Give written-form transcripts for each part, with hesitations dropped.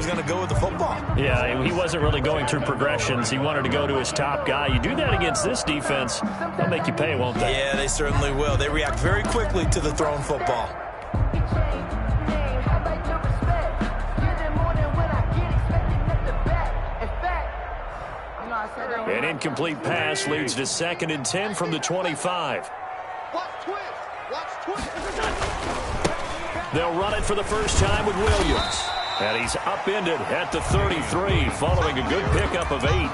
was going to go with the football. Yeah, he wasn't really going through progressions. He wanted to go to his top guy. You do that against this defense, they'll make you pay, won't they? Yeah, they certainly will. They react very quickly to the thrown football. An incomplete pass leads to 2nd and 10 from the 25. They'll run it for the first time with Williams. And he's upended at the 33 following a good pickup of 8.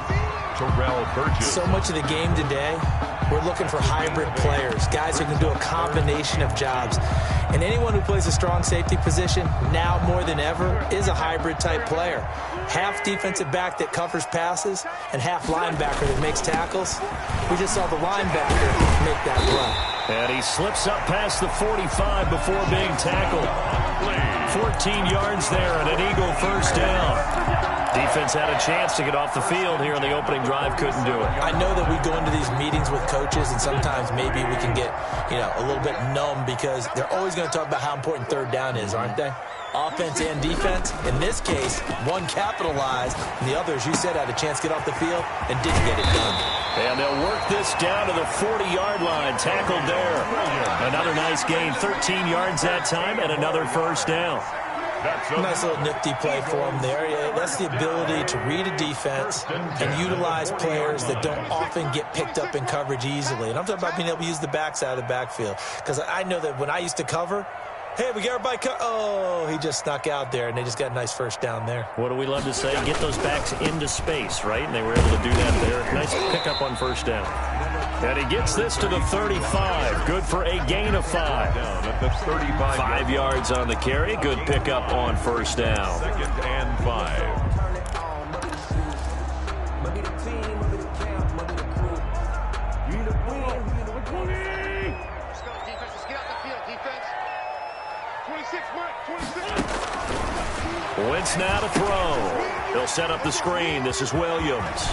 So much of the game today, we're looking for hybrid players, guys who can do a combination of jobs. And anyone who plays a strong safety position, now more than ever, is a hybrid-type player. Half defensive back that covers passes and half linebacker that makes tackles. We just saw the linebacker make that run. And he slips up past the 45 before being tackled. 14 yards there and an Eagle first down. Defense had a chance to get off the field here in the opening drive, couldn't do it. I know that we go into these meetings with coaches, and sometimes maybe we can get, a little bit numb because they're always going to talk about how important third down is, aren't they? Offense and defense. In this case, one capitalized, and the other, as you said, had a chance to get off the field and didn't get it done. And they'll work this down to the 40-yard line. Tackled there. Another nice gain, 13 yards that time, and another first down. Nice little nifty play for him there. Yeah, that's the ability to read a defense and utilize players that don't often get picked up in coverage easily. And I'm talking about being able to use the backside of the backfield. Because I know that when I used to cover, hey, we got everybody oh, he just snuck out there, and they just got a nice first down there. What do we love to say? Get those backs into space, right? And they were able to do that there. Nice pickup on first down. And he gets this to the 35. Good for a gain of 5. 5 yards on the carry. Good pickup on first down. 2nd and 5. Wentz now to throw. He'll set up the screen. This is Williams.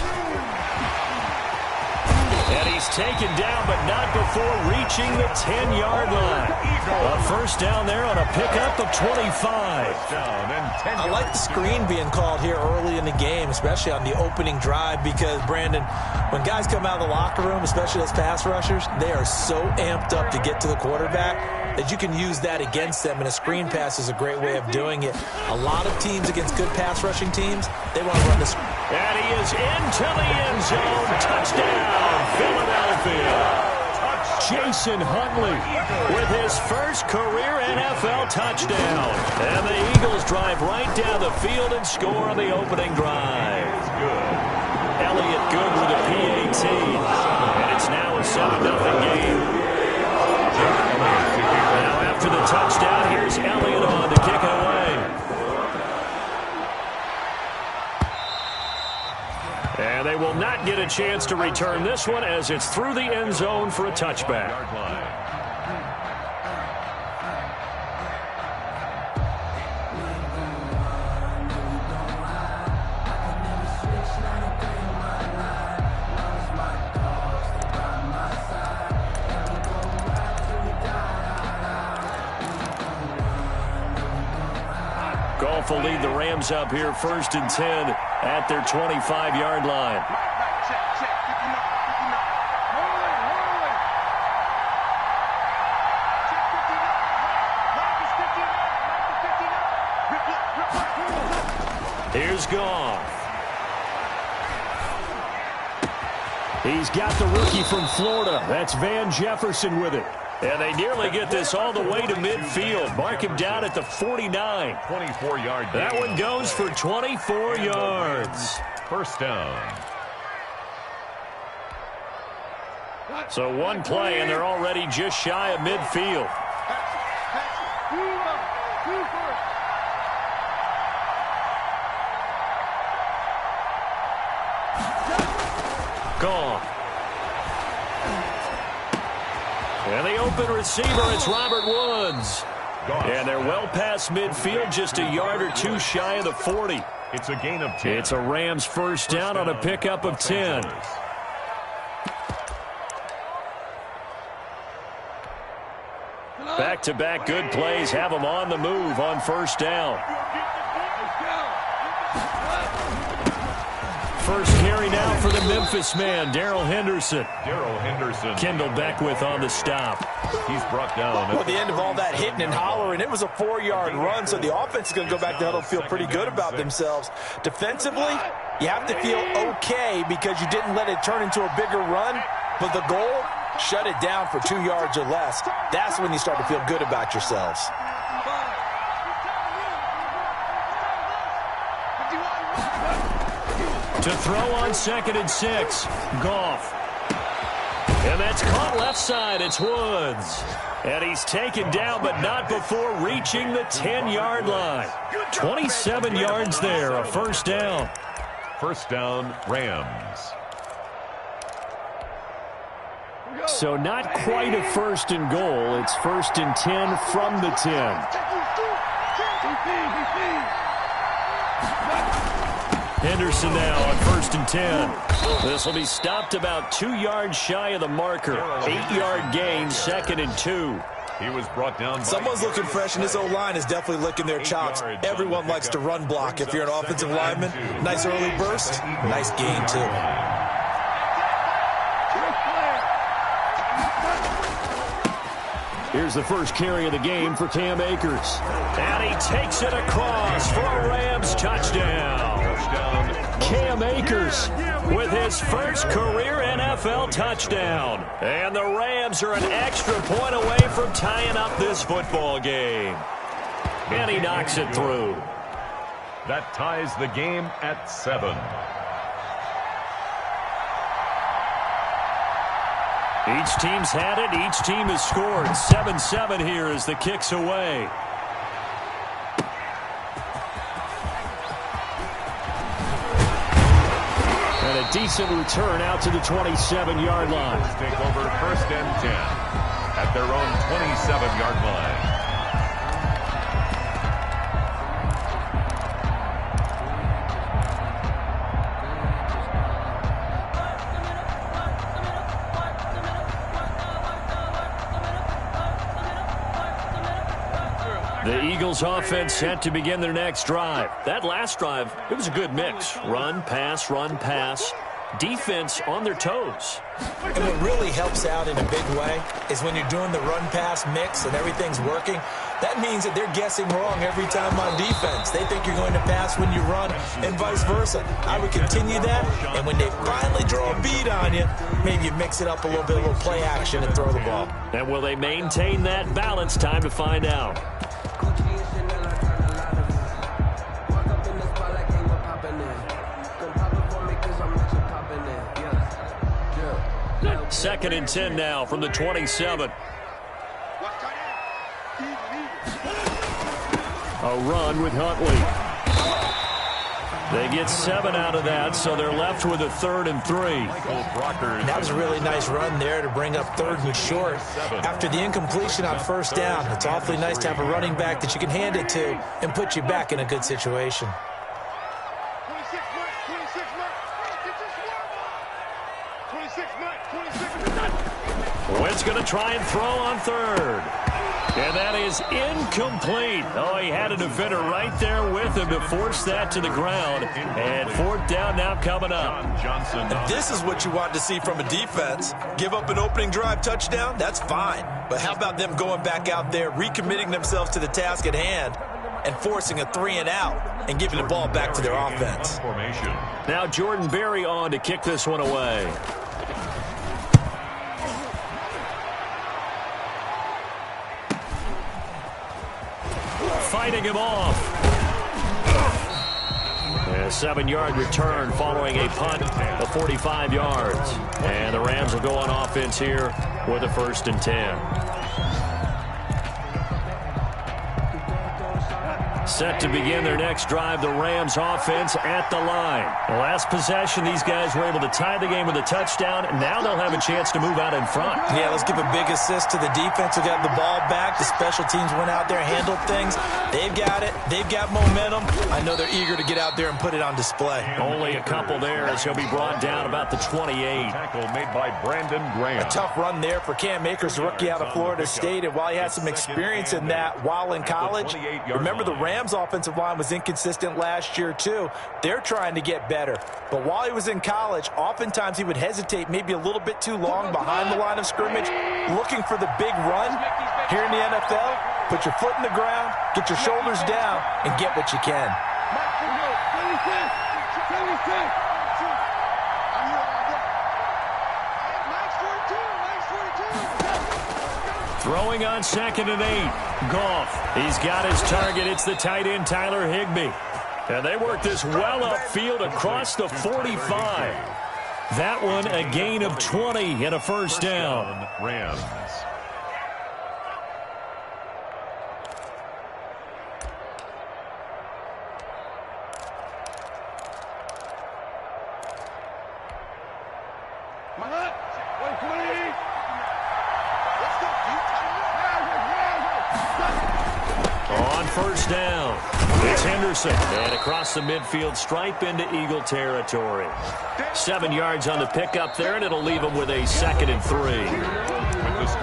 And he's taken down, but not before reaching the 10-yard line. A first down there on a pickup of 25. I like the screen being called here early in the game, especially on the opening drive, because, Brandon, when guys come out of the locker room, especially those pass rushers, they are so amped up to get to the quarterback that you can use that against them, and a screen pass is a great way of doing it. A lot of teams against good pass rushing teams, they want to run the screen. And he is into the end zone. Touchdown, Philadelphia. Jason Huntley with his first career NFL touchdown. And the Eagles drive right down the field and score on the opening drive. Elliott good with a PAT. And it's now a 7-0 game. Now after the touchdown, here's Elliott on to kick it away. And they will not get a chance to return this one as it's through the end zone for a touchback. Goff will lead the Rams up here 1st and 10 at their 25-yard line. Here's Goff. He's got the rookie from Florida. That's Van Jefferson with it. And they nearly get this all the way to midfield. Mark him down at the 49. 24-yard. That one goes for 24 yards. First down. So one play, and they're already just shy of midfield. Gone. And the open receiver, it's Robert Woods. And they're well past midfield, just a yard or two shy of the 40. It's a gain of 10. It's a Rams first down on a pickup of 10. Back-to-back good plays have them on the move on first down. First carry now for the Memphis man, Darrell Henderson. Kendall Beckwith on the stop. He's brought down. Well, at the end of all that hitting and hollering, it was a 4-yard run, so the offense is going to go back to huddle and feel pretty good about themselves. Defensively, you have to feel okay because you didn't let it turn into a bigger run, but the goal, shut it down for 2 yards or less. That's when you start to feel good about yourselves. To throw on 2nd and 6, Goff. And that's caught left side. It's Woods. And he's taken down, but not before reaching the 10-yard line. 27 yards there, a first down. First down, Rams. So not quite a first and goal. It's 1st and 10 from the 10. Henderson now on 1st and 10. This will be stopped about 2 yards shy of the marker. 8-yard gain, 2nd and 2. He was brought down. Someone's looking fresh, and this O-line is definitely licking their chops. Everyone likes to run block. If you're an offensive lineman, nice early burst, nice gain too. Here's the first carry of the game for Cam Akers. And he takes it across for a Rams touchdown. Cam Akers with his first career NFL touchdown. And the Rams are an extra point away from tying up this football game. And he knocks it through. That ties the game at 7. Each team's had it. Each team has scored. 7-7 here as the kick's away. And a decent return out to the 27-yard line. Take over 1st and 10 at their own 27-yard line. The Eagles offense set to begin their next drive. That last drive, it was a good mix. Run, pass, defense on their toes. And what really helps out in a big way is when you're doing the run-pass mix and everything's working, that means that they're guessing wrong every time on defense. They think you're going to pass when you run and vice versa. I would continue that, and when they finally draw a beat on you, maybe you mix it up a little bit, a little play action and throw the ball. And will they maintain that balance? Time to find out. 2nd and 10 now from the 27. A run with Huntley. They get 7 out of that, so they're left with a 3rd and 3. That was a really nice run there to bring up 3rd and short. After the incompletion on 1st down, it's awfully nice to have a running back that you can hand it to and put you back in a good situation. Wentz going to try and throw on 3rd. And that is incomplete. Oh, he had a defender right there with him to force that to the ground. And 4th down now coming up. And this is what you want to see from a defense. Give up an opening drive touchdown, that's fine. But how about them going back out there, recommitting themselves to the task at hand, and forcing a 3-and-out and giving the ball back to their offense. Now Jordan Berry on to kick this one away. Fighting him off. A 7-yard return following a punt of 45 yards. And the Rams will go on offense here with a 1st and 10. Set to begin their next drive, the Rams offense at the line. The last possession, these guys were able to tie the game with a touchdown. Now they'll have a chance to move out in front. Yeah, let's give a big assist to the defense who got the ball back. The special teams went out there, handled things. They've got it. They've got momentum. I know they're eager to get out there and put it on display. Only a couple there as he'll be brought down about the 28. Tackle made by Brandon Graham. A tough run there for Cam Akers, rookie out of Florida State. And while he had some experience in that while in college, remember the Rams Rams' offensive line was inconsistent last year, too. They're trying to get better. But while he was in college, oftentimes he would hesitate maybe a little bit too long behind the line of scrimmage, looking for the big run. Here in the NFL, put your foot in the ground, get your shoulders down, and get what you can. Throwing on 2nd and 8. Goff. He's got his target. It's the tight end, Tyler Higbee. And they work this well upfield across the 45. That one a gain of 20 and a first down. Rams. On first down, it's Henderson. And across the midfield stripe into Eagle territory. 7 yards on the pickup there, and it'll leave him with a 2nd and 3.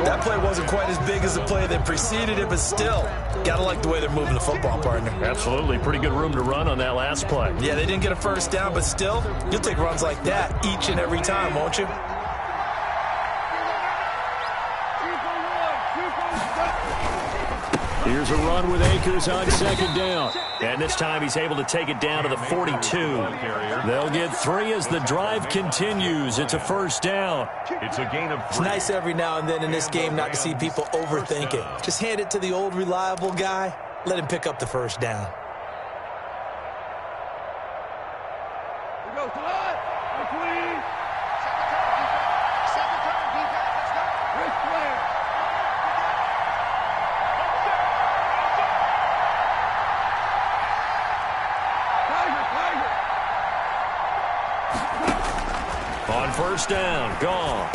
That play wasn't quite as big as the play that preceded it, but still, got to like the way they're moving the football, partner. Absolutely. Pretty good room to run on that last play. Yeah, they didn't get a first down, but still, you'll take runs like that each and every time, won't you? Here's a run with Akers on 2nd down. And this time he's able to take it down to the 42. They'll get 3 as the drive continues. It's a first down. It's a gain of 3. It's nice every now and then in this game not to see people overthink it. Just hand it to the old reliable guy. Let him pick up the first down. First down, Goff.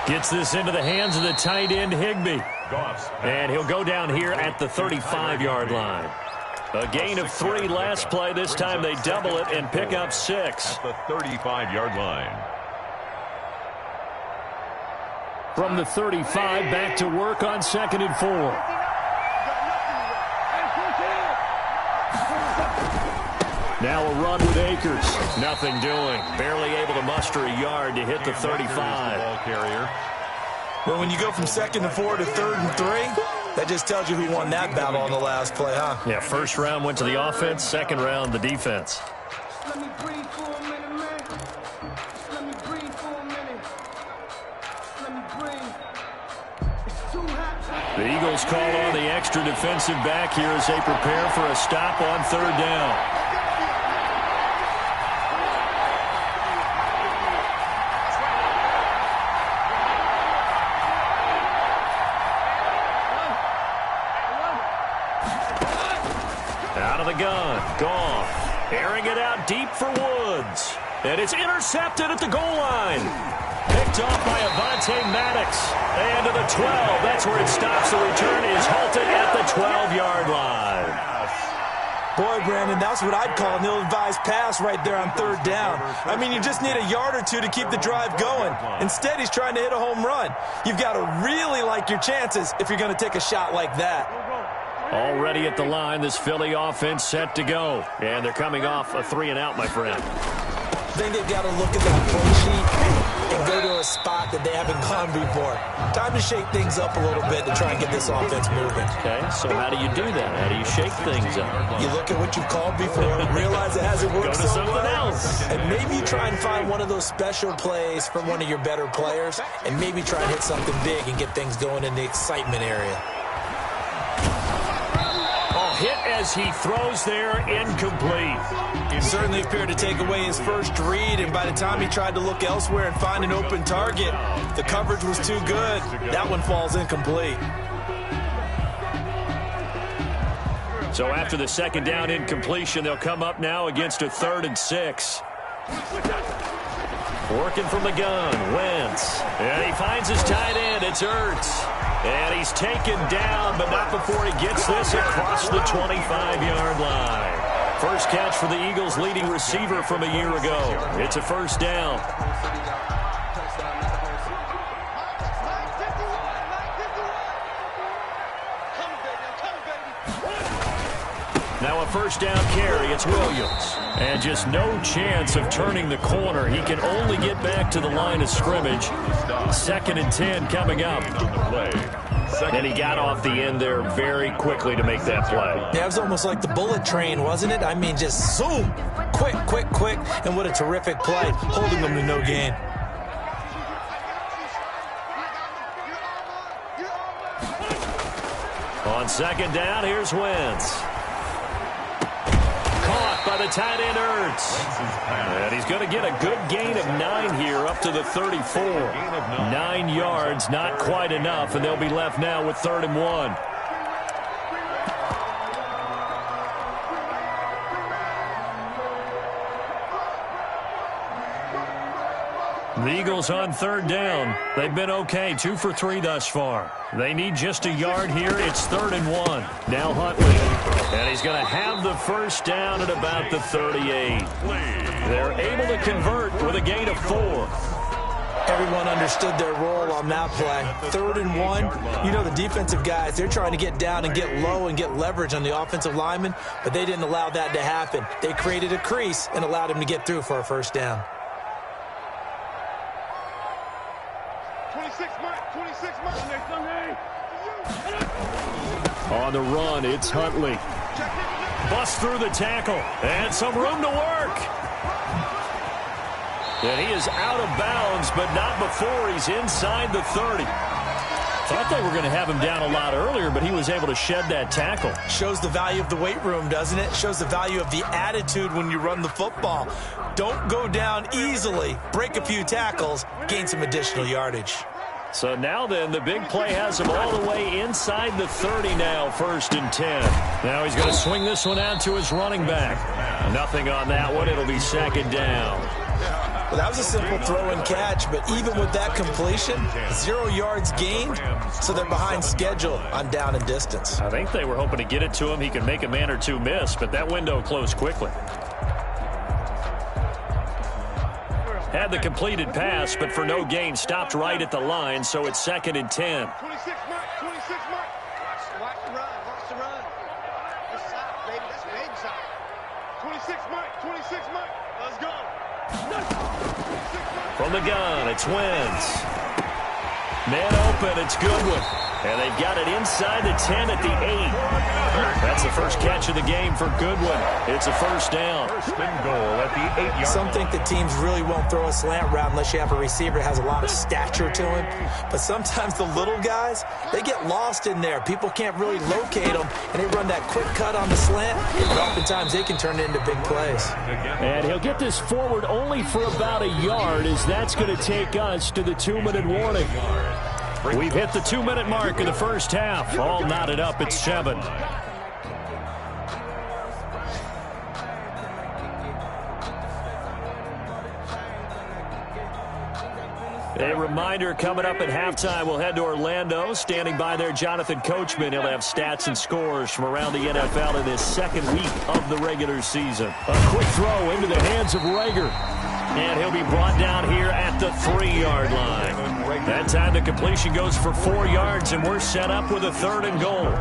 Gets this into the hands of the tight end, Higbee. And he'll go down here at the 35-yard line. A gain of 3 last play. This time they double it and pick up 6. At the 35-yard line. From the 35, back to work on 2nd and 4. Now a run with Akers. Nothing doing. Barely able to muster a yard to hit the 35. Well, when you go from 2nd and 4 to 3rd and 3, that just tells you who won that battle on the last play, huh? Yeah, first round went to the offense, second round the defense. Let me breathe for a minute, man. Let me breathe for a minute. Let me breathe. It's too hot. The Eagles call on the extra defensive back here as they prepare for a stop on 3rd down. Gun, Goff, airing it out deep for Woods. And it's intercepted at the goal line. Picked off by Avonte Maddox. And to the 12. That's where it stops. The return is halted at the 12-yard line. Boy, Brandon, that's what I'd call an ill-advised pass right there on 3rd down. I mean, you just need a yard or two to keep the drive going. Instead, he's trying to hit a home run. You've got to really like your chances if you're going to take a shot like that. Already at the line, this Philly offense set to go. And they're coming off a 3-and-out, my friend. I think they've got to look at that play sheet and go to a spot that they haven't gone before. Time to shake things up a little bit to try and get this offense moving. Okay, so how do you do that? How do you shake things up? You look at what you've called before, realize it hasn't worked Go to so something well, else. and maybe you try and find one of those special plays from one of your better players, and maybe try and hit something big and get things going in the excitement area. Hit as he throws there, incomplete. He certainly appeared to take away his first read, and by the time he tried to look elsewhere and find an open target, the coverage was too good. That one falls incomplete. So after the 2nd down incompletion, they'll come up now against a 3rd and 6. Working from the gun, Wentz. And he finds his tight end, it's Ertz. And he's taken down, but not before he gets this across the 25-yard line. First catch for the Eagles' leading receiver from a year ago. It's a first down. Now a first down carry. It's Williams. And just no chance of turning the corner. He can only get back to the line of scrimmage. 2nd and 10 coming up. And he got off the end there very quickly to make that play. Yeah, it was almost like the bullet train, wasn't it? I mean, just zoom. Quick, quick, quick. And what a terrific play, holding them to no gain. On 2nd down, here's Wentz. Caught by the tight end Ertz. And he's going to get a good gain of 9 here up to the 34. 9 yards, not quite enough, and they'll be left now with 3rd and 1. The Eagles on 3rd down. They've been okay, 2 for 3 thus far. They need just a yard here. It's 3rd and 1. Now Huntley. And he's going to have the first down at about the 38. They're able to convert with a gain of 4. Everyone understood their role on that play. 3rd and 1. You know, the defensive guys, they're trying to get down and get low and get leverage on the offensive lineman, but they didn't allow that to happen. They created a crease and allowed him to get through for a first down. 26 miles. On the run, it's Huntley. Busts through the tackle. And some room to work. And he is out of bounds, but not before he's inside the 30. Thought they were going to have him down a lot earlier, but he was able to shed that tackle. Shows the value of the weight room, doesn't it? Shows the value of the attitude when you run the football. Don't go down easily. Break a few tackles. Gain some additional yardage. So now then, the big play has him all the way inside the 30 now, 1st and 10. Now he's going to swing this one out to his running back. Nothing on that one. It'll be 2nd down. Well, that was a simple throw and catch, but even with that completion, 0 yards gained, so they're behind schedule on down and distance. I think they were hoping to get it to him. He could make a man or two miss, but that window closed quickly. Had the completed pass, but for no gain, stopped right at the line, so it's 2nd and 10. 26 mark. Watch the run. This side, baby. That's baby side. 26 mark. Let's go. From the gun, it's Wentz. Man open, it's Goodwin. And they've got it inside the 10 at the 8. That's the first catch of the game for Goodwin. It's a first down. First and goal at the 8-yard line. Some think that teams really won't throw a slant route unless you have a receiver that has a lot of stature to him. But sometimes the little guys, they get lost in there. People can't really locate them, and they run that quick cut on the slant. And oftentimes they can turn it into big plays. And he'll get this forward only for about a yard, as that's going to take us to the 2-minute warning. We've hit the 2-minute mark in the first half. All knotted up at 7. A reminder, coming up at halftime, we'll head to Orlando. Standing by there, Jonathan Coachman. He'll have stats and scores from around the NFL in this 2nd week of the regular season. A quick throw into the hands of Rager. And he'll be brought down here at the 3-yard line. That time the completion goes for 4 yards, and we're set up with a 3rd and goal.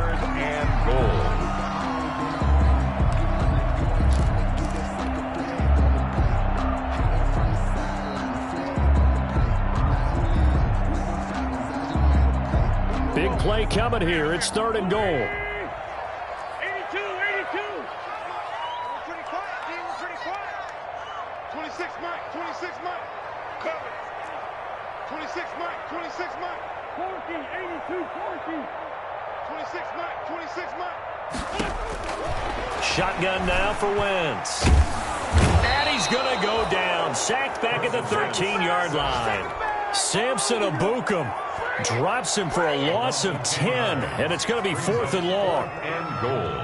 Big play coming here. It's 3rd and goal. 82. Pretty quiet. 26 mark. Cover. 26 mark. 14, 82, 14. 26 mark. Shotgun now for Wentz. And he's going to go down. Sacked back at the 13-yard line. Samson Abukum drops him for a loss of 10, and it's going to be 4th and long. And goal.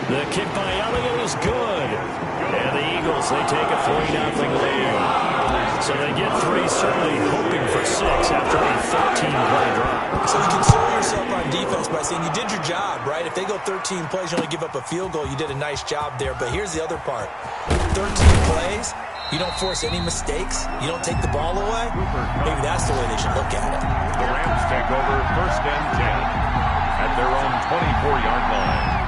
The kick by Elliott is good. And the Eagles, they take a 3-0 lead. So they get 3, certainly hoping for 6 after a 13-play drive. So you console yourself on defense by saying you did your job, right? If they go 13 plays, you only give up a field goal, you did a nice job there. But here's the other part. 13 plays, you don't force any mistakes, you don't take the ball away. Maybe that's the way they should look at it. The Rams take over 1st and 10 at their own 24-yard line.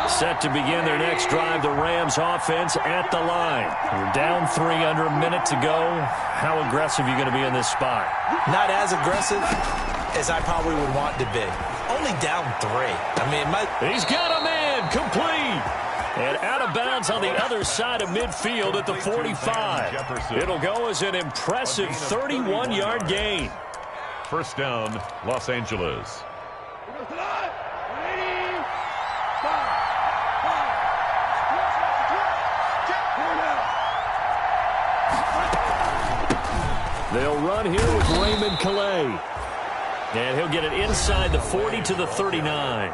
Set to begin their next drive, the Rams offense at the line. You're down 3 under a minute to go. How aggressive are you going to be in this spot? Not as aggressive as I probably would want to be. Only down 3. I mean, He's got a man complete. And out of bounds on the other side of midfield at the 45. It'll go as an impressive 31-yard gain. 1st down, Los Angeles. They'll run here with Raymond Calais. And he'll get it inside the 40 to the 39.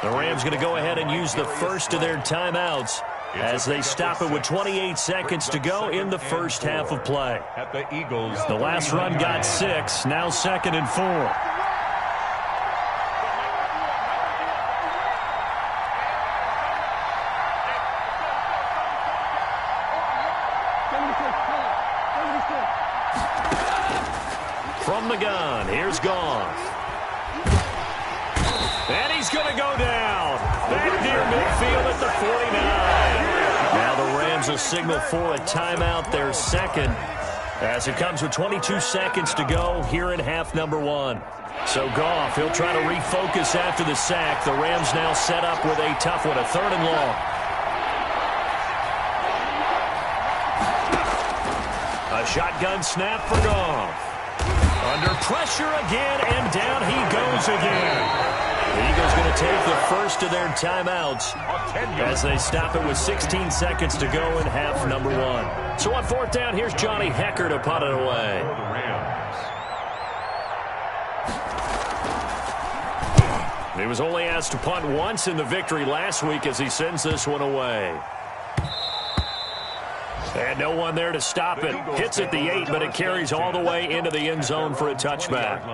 The Rams going to go ahead and use the first of their timeouts as they stop it with 28 seconds to go in the first half of play. At the Eagles. The last run got 6, now 2nd and 4. From the gun, here's Goff. And he's going to go down. Back near midfield at the 49. Now the Rams will signal for a timeout, their second, as it comes with 22 seconds to go here in half number 1. So Goff, he'll try to refocus after the sack. The Rams now set up with a tough one, a 3rd and long. A shotgun snap for Goff. Under pressure again, and down he goes again. The Eagles going to take the first of their timeouts as they stop it with 16 seconds to go in half number 1. So on 4th down, here's Johnny Hecker to punt it away. He was only asked to punt once in the victory last week as he sends this one away. And no one there to stop it. Hits at the 8, but it carries all the way into the end zone for a touchback.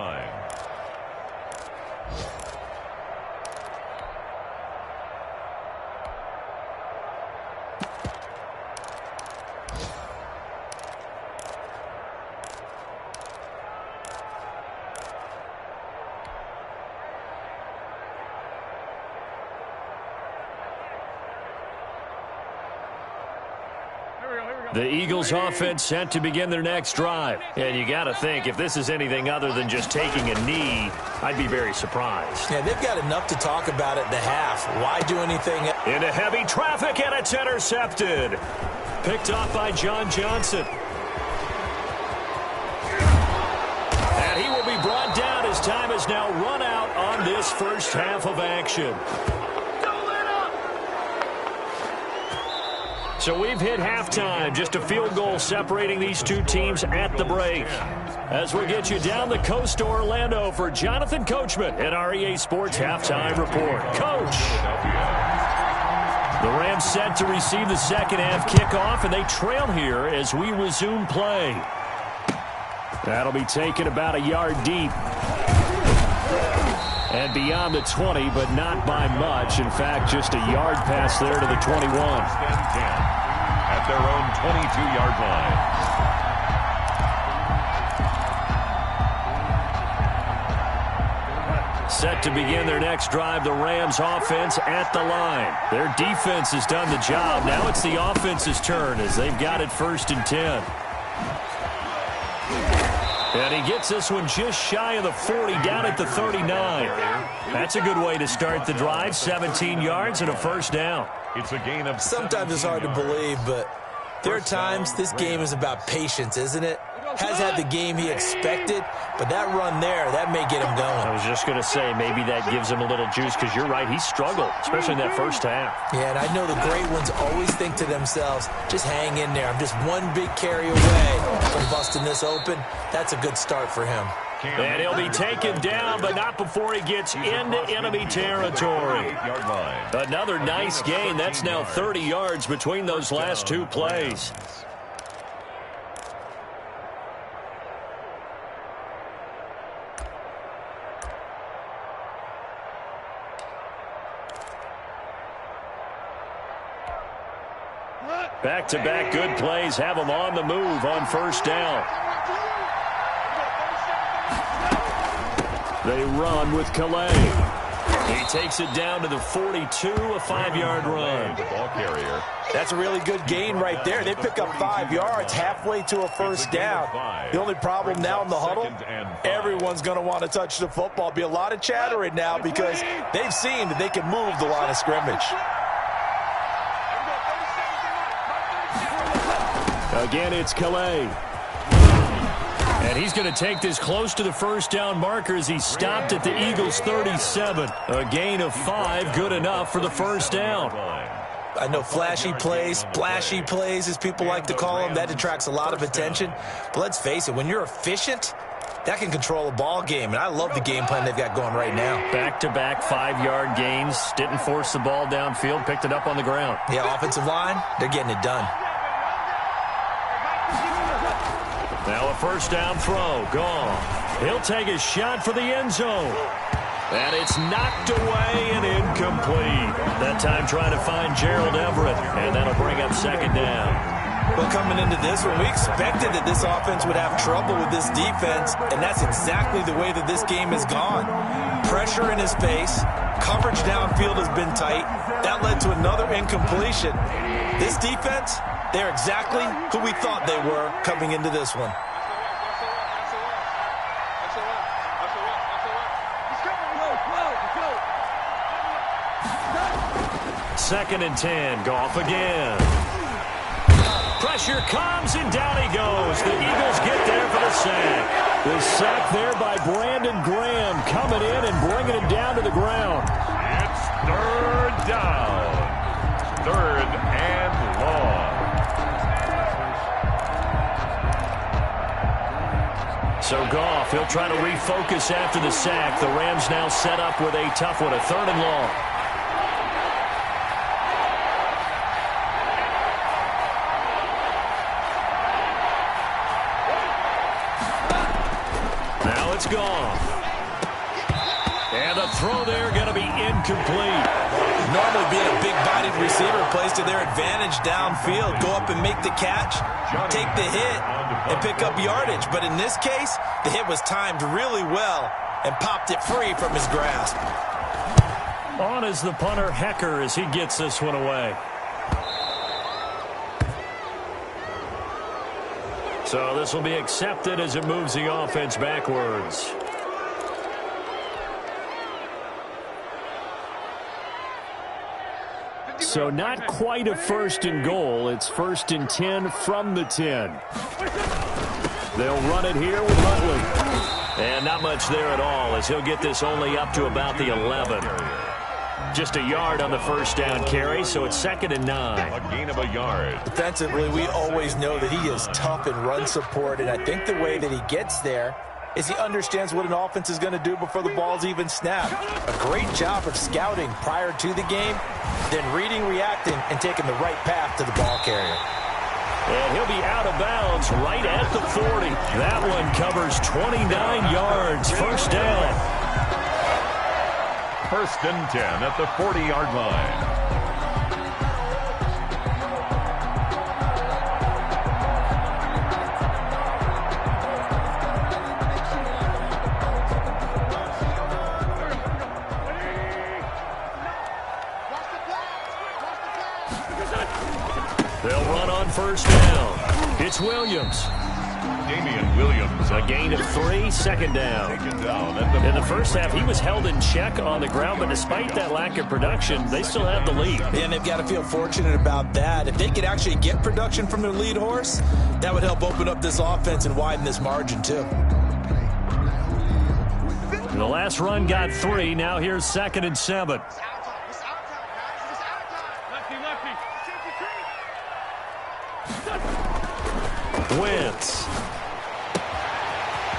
The Eagles offense set to begin their next drive. And you got to think, if this is anything other than just taking a knee, I'd be very surprised. Yeah, they've got enough to talk about at the half. Why do anything? Into heavy traffic, and it's intercepted. Picked off by John Johnson. And he will be brought down as time has now run out on this first half of action. So we've hit halftime, just a field goal separating these two teams at the break. As we'll get you down the coast to Orlando for Jonathan Coachman at our EA Sports Halftime Report. Coach! The Rams set to receive the second half kickoff, and they trail here as we resume play. That'll be taken about a yard deep. And beyond the 20, but not by much. In fact, just a yard pass there to the 21. At their own 22-yard line. Set to begin their next drive, the Rams offense at the line. Their defense has done the job. Now it's the offense's turn as they've got it 1st and 10. And he gets this one just shy of the 40, down at the 39. That's a good way to start the drive. 17 yards and a 1st down. It's a gain of... Sometimes it's hard to believe, but there are times this game is about patience, isn't it? Has had the game he expected, but that run there, that may get him going. I was just going to say, maybe that gives him a little juice, because you're right, he struggled, especially in that first half. Yeah, and I know the great ones always think to themselves, just hang in there. I'm just one big carry away from busting this open. That's a good start for him. And he'll be taken down, but not before he gets into enemy territory. Another nice gain. That's now 30 yards between those last two plays. Back-to-back good plays have them on the move on first down. They run with Calais. He takes it down to the 42, a 5-yard run. The ball carrier. That's a really good gain right there. They pick up 5 yards halfway to a first down. The only problem now in the huddle, everyone's going to want to touch the football. Be a lot of chattering now because they've seen that they can move the line of scrimmage. Again, it's Calais. And he's going to take this close to the first down marker as he stopped at the Eagles' 37. A gain of 5, good enough for the first down. I know flashy plays, splashy plays, as people like to call them, that attracts a lot of attention. But let's face it, when you're efficient, that can control a ball game. And I love the game plan they've got going right now. Back-to-back 5-yard gains. Didn't force the ball downfield, picked it up on the ground. Yeah, offensive line, they're getting it done. Now a first down throw, gone. He'll take a shot for the end zone. And it's knocked away and incomplete. That time trying to find Gerald Everett, and that'll bring up second down. Well, coming into this one, we expected that this offense would have trouble with this defense, and that's exactly the way that this game has gone. Pressure in his face, coverage downfield has been tight. That led to another incompletion. This defense, they're exactly who we thought they were coming into this one. Second and 10, Goff again. Pressure comes, and down he goes. The Eagles get there for the sack. The sack there by Brandon Graham, coming in and bringing it down to the ground. It's third down. Third and long. So Goff, he'll try to refocus after the sack. The Rams now set up with a tough one, a third and long. Now it's Goff. And the throw there going to be incomplete. Normally being a big-bodied receiver plays to their advantage downfield. Go up and make the catch, take the hit, and pick up yardage. But in this case, the hit was timed really well and popped it free from his grasp. On is the punter, Hecker, as he gets this one away. So this will be accepted as it moves the offense backwards. So not quite a first and goal. It's first and 10 from the 10. They'll run it here with Huntley. And not much there at all, as he'll get this only up to about the 11. Just a yard on the first down carry, so it's second and 9. A gain of a yard. Defensively, we always know that he is tough in run support, and I think the way that he gets there is he understands what an offense is going to do before the ball's even snapped. A great job of scouting prior to the game, then reading, reacting, and taking the right path to the ball carrier. And he'll be out of bounds right at the 40. That one covers 29 yards. First down. First and 10 at the 40-yard line. They'll run on first down. It's Williams. Damian Williams. A gain of 3, second down. In the first half, he was held in check on the ground, but despite that lack of production, they still have the lead. And they've got to feel fortunate about that. If they could actually get production from their lead horse, that would help open up this offense and widen this margin, too. The last run got 3. Now here's second and 7. Wentz.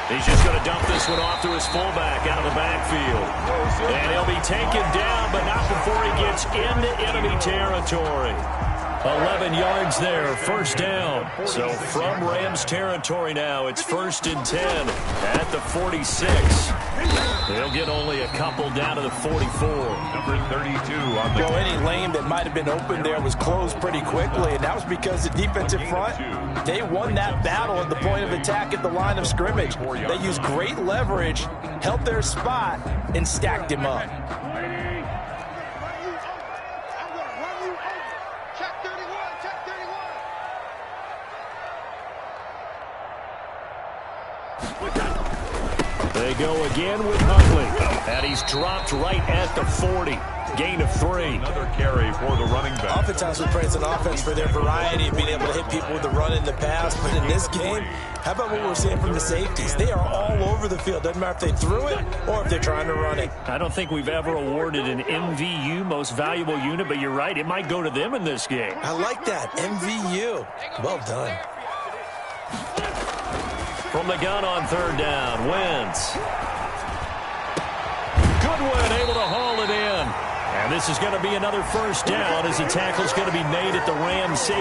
He's just going to dump this one off to his fullback out of the backfield. And he'll be taken down, but not before he gets into enemy territory. 11 yards there, first down. So from Rams territory now, it's 1st and 10 at the 46. They'll get only a couple down to the 44. Number 32 on the Well, any lane that might have been open there was closed pretty quickly, and that was because the defensive front, they won that battle at the point of attack at the line of scrimmage. They used great leverage, held their spot, and stacked him up. They go again with Huntley, and he's dropped right at the 40. Gain of 3. Another carry for the running back. Oftentimes we praise an offense for their variety of being able to hit people with the run in the pass, but in this game, how about what we're seeing from the safeties? They are all over the field. Doesn't matter if they threw it or if they're trying to run it. I don't think we've ever awarded an MVU, most valuable unit, but you're right, it might go to them in this game. I like that, MVU. Well done. From the gun on 3rd down, Wentz. Goodwin able to haul it in. And this is going to be another first down as the tackle's going to be made at the Rams 18.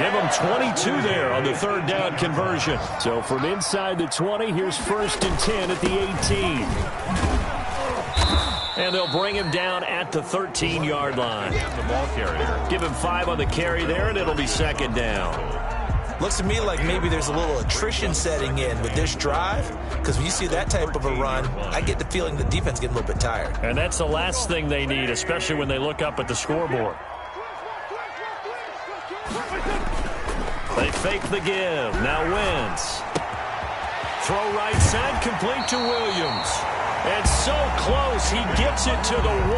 Give them 22 there on the 3rd down conversion. So from inside the 20, here's 1st and 10 at the 18. And they'll bring him down at the 13-yard line. The ball carrier. Give him 5 on the carry there, and it'll be 2nd down. Looks to me like maybe there's a little attrition setting in with this drive, because when you see that type of a run, I get the feeling the defense getting a little bit tired. And that's the last thing they need, especially when they look up at the scoreboard. They fake the give. Now Wentz. Throw right side, complete to Williams. And so close, he gets it to the 1.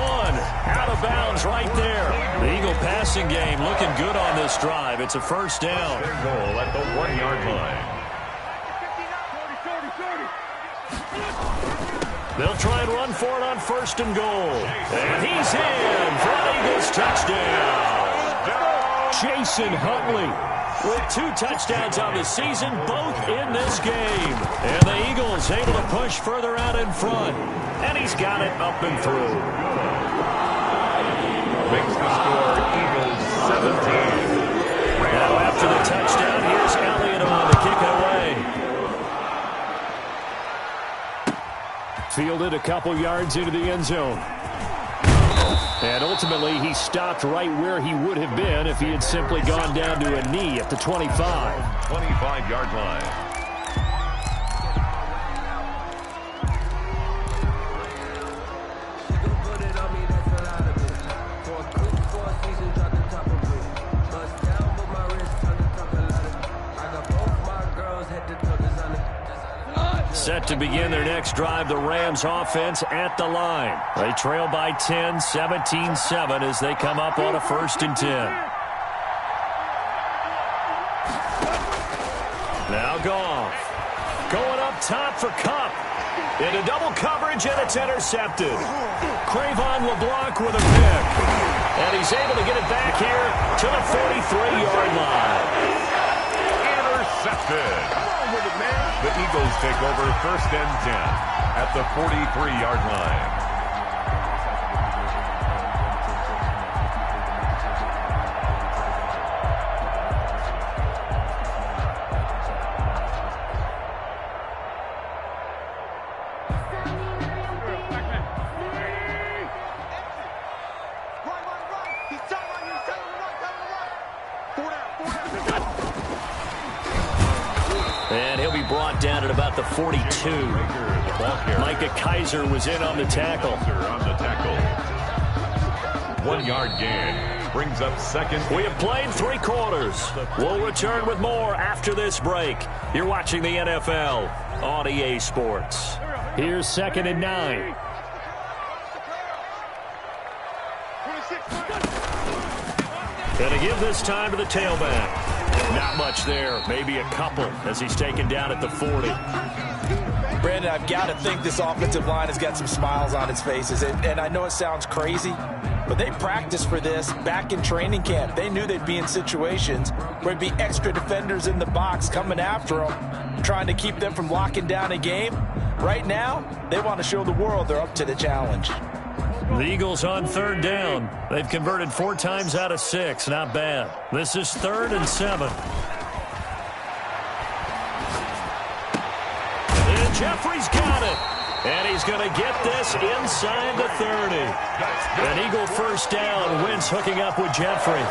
Out of bounds right there. The Eagle passing game looking good on this drive. It's a first down. Goal at the 1-yard line. They'll try and run for it on 1st and goal. And he's in for an Eagles touchdown. Jason Huntley with 2 touchdowns on the season, both in this game. And the Eagles able to push further out in front. And he's got it up and through. Makes the score Eagles 17. Now after the touchdown, here's Elliott on to kick it away. Fielded a couple yards into the end zone. And ultimately, he stopped right where he would have been if he had simply gone down to a knee at the 25. 25-yard line. Set to begin their next drive, the Rams offense at the line. They trail by 10, 17-7 as they come up on a 1st and 10. Now Goff. Going up top for Kupp. Into double coverage, and it's intercepted. Cravon LeBlanc with a pick. And he's able to get it back here to the 43-yard line. Intercepted. The Eagles take over 1st and 10 at the 43-yard line. And he'll be brought down at about the 42. Micah Kaiser was in on the tackle. 1-yard gain. Brings up 2nd. We have played 3 quarters. We'll return with more after this break. You're watching the NFL on EA Sports. Here's 2nd and 9. And to give this time to the tailback. Not much there. Maybe a couple as he's taken down at the 40. Brandon, I've got to think this offensive line has got some smiles on its faces. And I know it sounds crazy, but they practiced for this back in training camp. They knew they'd be in situations where there'd be extra defenders in the box coming after them, trying to keep them from locking down a game. Right now, they want to show the world they're up to the challenge. The Eagles on 3rd down. They've converted 4 times out of 6. Not bad. This is 3rd and 7. And Jeffrey's got it. And he's going to get this inside the 30. An Eagle first down. Wentz hooking up with Jeffrey.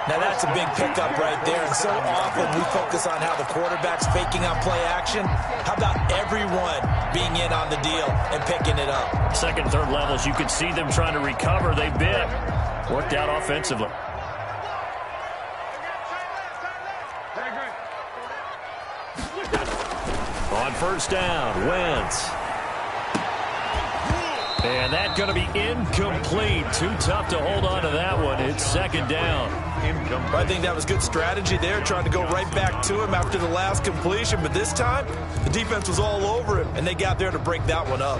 Now, that's a big pickup right there. And so often we focus on how the quarterback's faking on play action. How about everyone being in on the deal and picking it up? Second, third levels, you could see them trying to recover. They bit. Worked out offensively. On first down, Wentz. And that's going to be incomplete. Too tough to hold on to that one. It's 2nd down. I think that was good strategy there, trying to go right back to him after the last completion. But this time, the defense was all over him, and they got there to break that one up.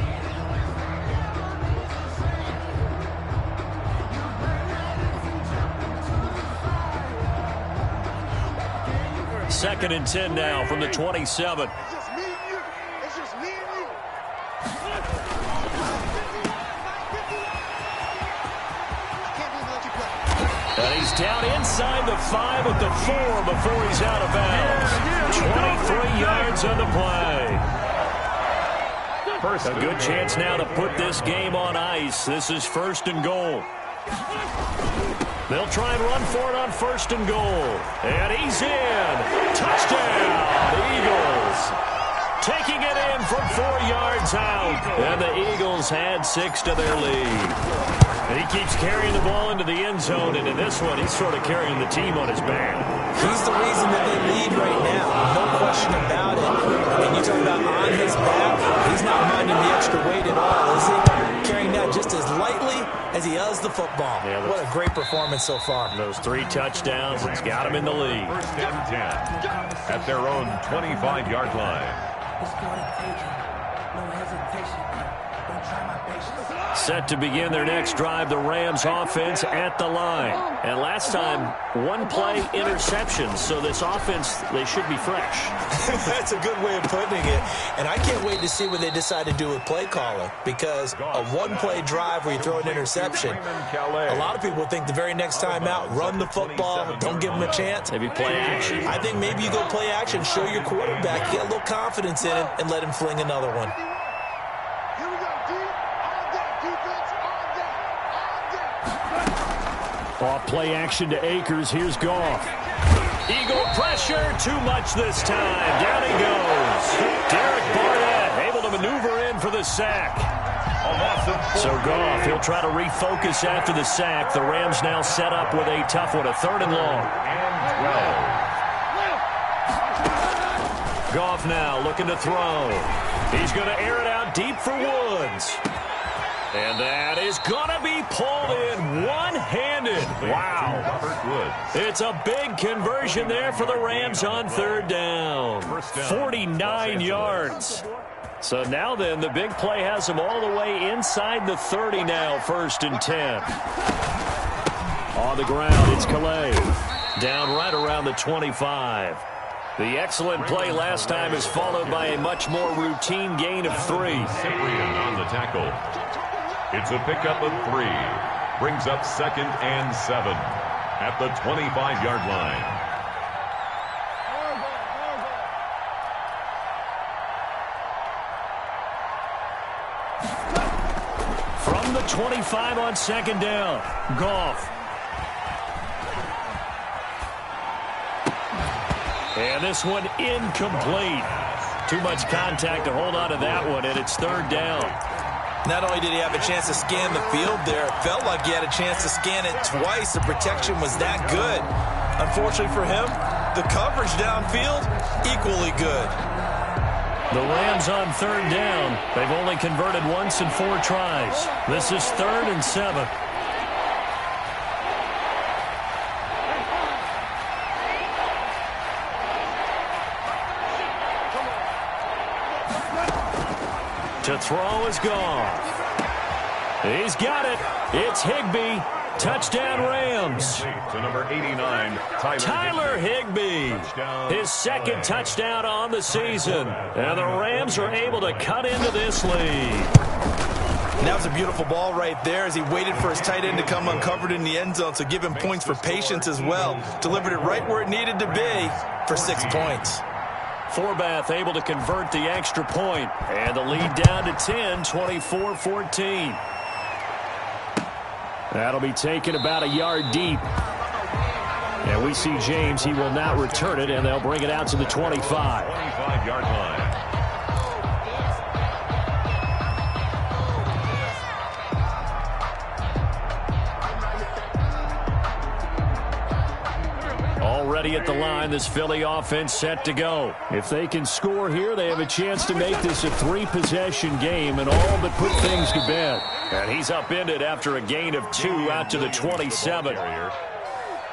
Second and 10 now from the 27. And he's down inside the 5 at the 4 before he's out of bounds. 23 yards on the play. A good chance now to put this game on ice. This is 1st and goal. They'll try and run for it on 1st and goal. And he's in. Touchdown, Eagles. Taking it in from 4 yards out. And the Eagles had 6 to their lead. And he keeps carrying the ball into the end zone, and in this one, he's sort of carrying the team on his back. He's the reason that they lead right now. No question about it. I mean, you talk about on his back, he's not minding the extra weight at all, is he? Carrying that just as lightly as he does the football. Yeah, what a great performance so far. Those 3 touchdowns, it's got him in the lead. 1st and 10 at their own 25-yard line. No hesitation. Don't try my patience. Set to begin their next drive, the Rams offense at the line. And last time, 1-play interception, so this offense, they should be fresh. That's a good way of putting it. And I can't wait to see what they decide to do with play calling, because a 1-play drive where you throw an interception, a lot of people think the very next time out, run the football, don't give them a chance. Maybe play action. I think maybe you go play action, show your quarterback, get a little confidence in him, and let him fling another one. Off play action to Akers. Here's Goff. Eagle pressure. Too much this time. Down he goes. Derek Barnett able to maneuver in for the sack. So Goff, he'll try to refocus after the sack. The Rams now set up with a tough one, a 3rd and long. Goff now looking to throw. He's going to air it out deep for Woods. And that is going to be pulled in one-handed. Wow. It's a big conversion there for the Rams on 3rd down. 49 yards. So now then, the big play has them all the way inside the 30 now, 1st and 10. On the ground, it's Calais. Down right around the 25. The excellent play last time is followed by a much more routine gain of 3. Cyprian on the tackle. It's a pickup of 3. Brings up 2nd and 7 at the 25-yard line. From the 25 on 2nd down, Goff. And this one incomplete. Too much contact to hold on to that one, and it's 3rd down. Not only did he have a chance to scan the field there, it felt like he had a chance to scan it twice. The protection was that good. Unfortunately for him, the coverage downfield, equally good. The Rams on 3rd down. They've only converted once in 4 tries. This is 3rd and 7. To throw is Goff. He's got it. It's Higbee. Touchdown Rams. To number 89, Tyler Higbee. His 2nd touchdown on the season. And the Rams are able to cut into this lead. And that was a beautiful ball right there as he waited for his tight end to come uncovered in the end zone, so give him points for patience as well. Delivered it right where it needed to be for 6 points. Forbath able to convert the extra point, and the lead down to 10, 24-14. That'll be taken about a yard deep. And we see James, he will not return it, and they'll bring it out to the 25. 25-yard line. Already at the line, this Philly offense set to go. If they can score here, they have a chance to make this a 3-possession game and all but put things to bed. And he's upended after a gain of 2 out to the 27.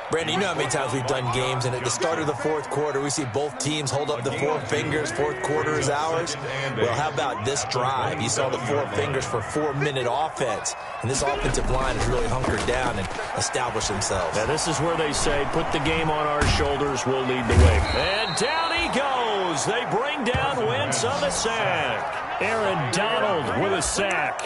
Brandon, you know how many times we've done games, and at the start of the fourth quarter, we see both teams hold up the 4 fingers. Fourth quarter is ours. Well, how about this drive? You saw the 4 fingers for 4-minute offense, and this offensive line has really hunkered down and established themselves. Now, this is where they say, put the game on our shoulders, we'll lead the way. And down he goes. They bring down Wentz on the sack. Aaron Donald with a sack.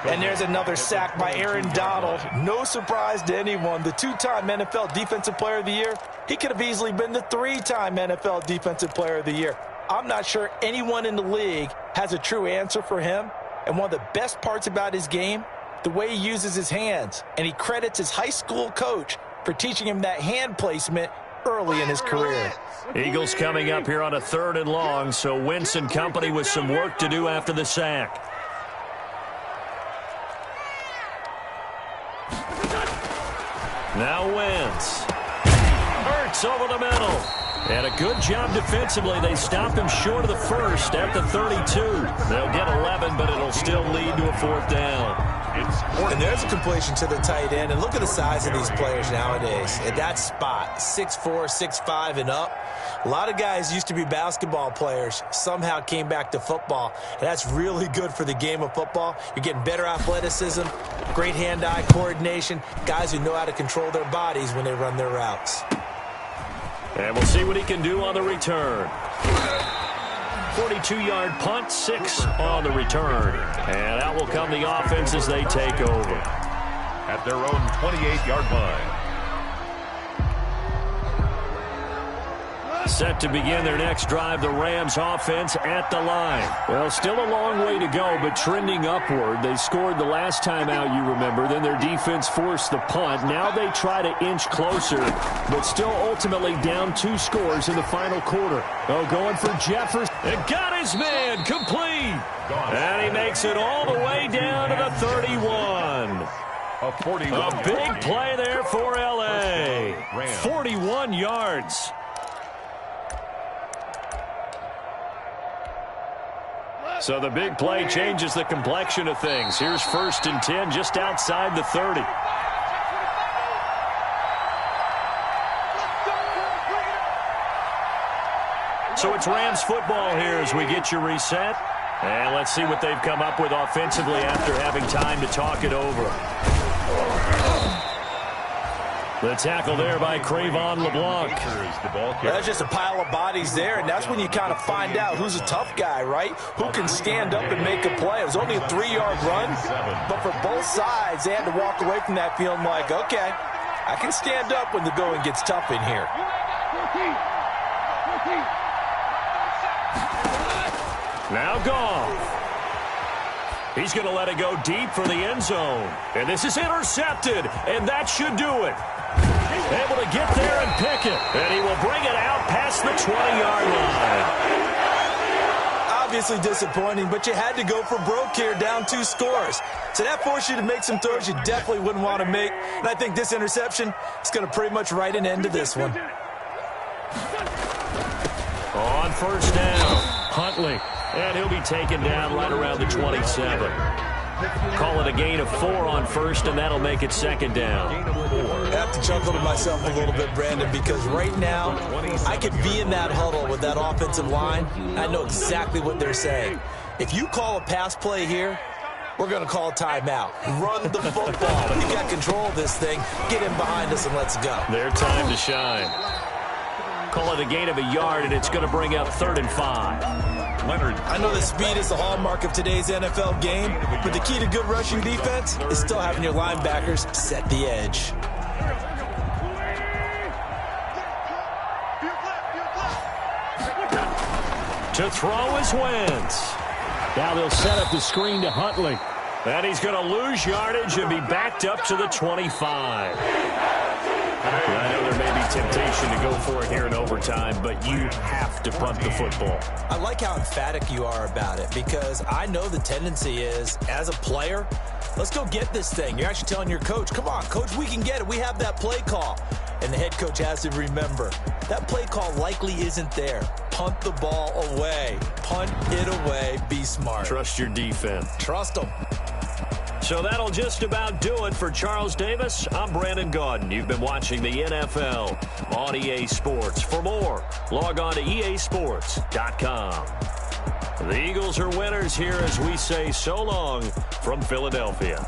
And there's another sack by Aaron Donald. No surprise to anyone. The 2-time NFL Defensive Player of the Year, he could have easily been the 3-time NFL Defensive Player of the Year. I'm not sure anyone in the league has a true answer for him. And one of the best parts about his game, the way he uses his hands. And he credits his high school coach for teaching him that hand placement early in his career. Eagles coming up here on a 3rd and long, so Wentz and company with some work to do after the sack. Now Wentz. Hurts over the middle. And a good job defensively. They stop him short of the first at the 32. They'll get 11, but it'll still lead to a 4th down. And there's a completion to the tight end. And look at the size of these players nowadays. At that spot, 6'4", 6'5", and up. A lot of guys used to be basketball players, somehow came back to football. And that's really good for the game of football. You're getting better athleticism, great hand-eye coordination, guys who know how to control their bodies when they run their routes. And we'll see what he can do on the return. 42-yard punt, 6 on the return. And out will come the offense as they take over. At their own 28-yard line. Set to begin their next drive, the Rams offense at the line. Well, still a long way to go, but trending upward. They scored the last time out, you remember. Then their defense forced the punt. Now they try to inch closer, but still ultimately down 2 scores in the final quarter. Oh, going for Jefferson. And got his man complete. And he makes it all the way down to the 31. A big play there for L.A. 41 yards. So the big play changes the complexion of things. Here's 1st and 10 just outside the 30. So it's Rams football here as we get you reset. And let's see what they've come up with offensively after having time to talk it over. The tackle there by Crayvon LeBlanc. That's just a pile of bodies there, and that's when you kind of find out who's a tough guy, right? Who can stand up and make a play. It was only a 3-yard run, but for both sides, they had to walk away from that feeling like, okay, I can stand up when the going gets tough in here. Now Goff. He's going to let it go deep for the end zone. And this is intercepted, and that should do it. Able to get there and pick it. And he will bring it out past the 20-yard line. Obviously disappointing, but you had to go for broke here, down 2 scores. So that forced you to make some throws you definitely wouldn't want to make. And I think this interception is going to pretty much write an end to this one. On 1st down, Huntley. And he'll be taken down right around the 27. Call it a gain of 4 on 1st, and that'll make it 2nd down. I have to chuckle to myself a little bit, Brandon, because right now I could be in that huddle with that offensive line. I know exactly what they're saying. If you call a pass play here, we're going to call a timeout. Run the football. You got control of this thing. Get in behind us and let's go. Their time to shine. Call it a gain of a yard, and it's going to bring up 3rd and 5. Leonard. I know that speed is the hallmark of today's NFL game, but the key to good rushing defense is still having your linebackers set the edge. To throw is Wentz. Now they'll set up the screen to Huntley. And he's going to lose yardage and be backed up to the 25. I know there may be temptation to go for it here in overtime, but you have to punt the football. I like how emphatic you are about it, because I know the tendency is, as a player, let's go get this thing. You're actually telling your coach, come on, coach, we can get it. We have that play call. And the head coach has to remember, that play call likely isn't there. Punt the ball away. Punt it away. Be smart. Trust your defense. Trust them. So that'll just about do it for Charles Davis. I'm Brandon Gaudin. You've been watching the NFL on EA Sports. For more, log on to easports.com. The Eagles are winners here as we say so long from Philadelphia.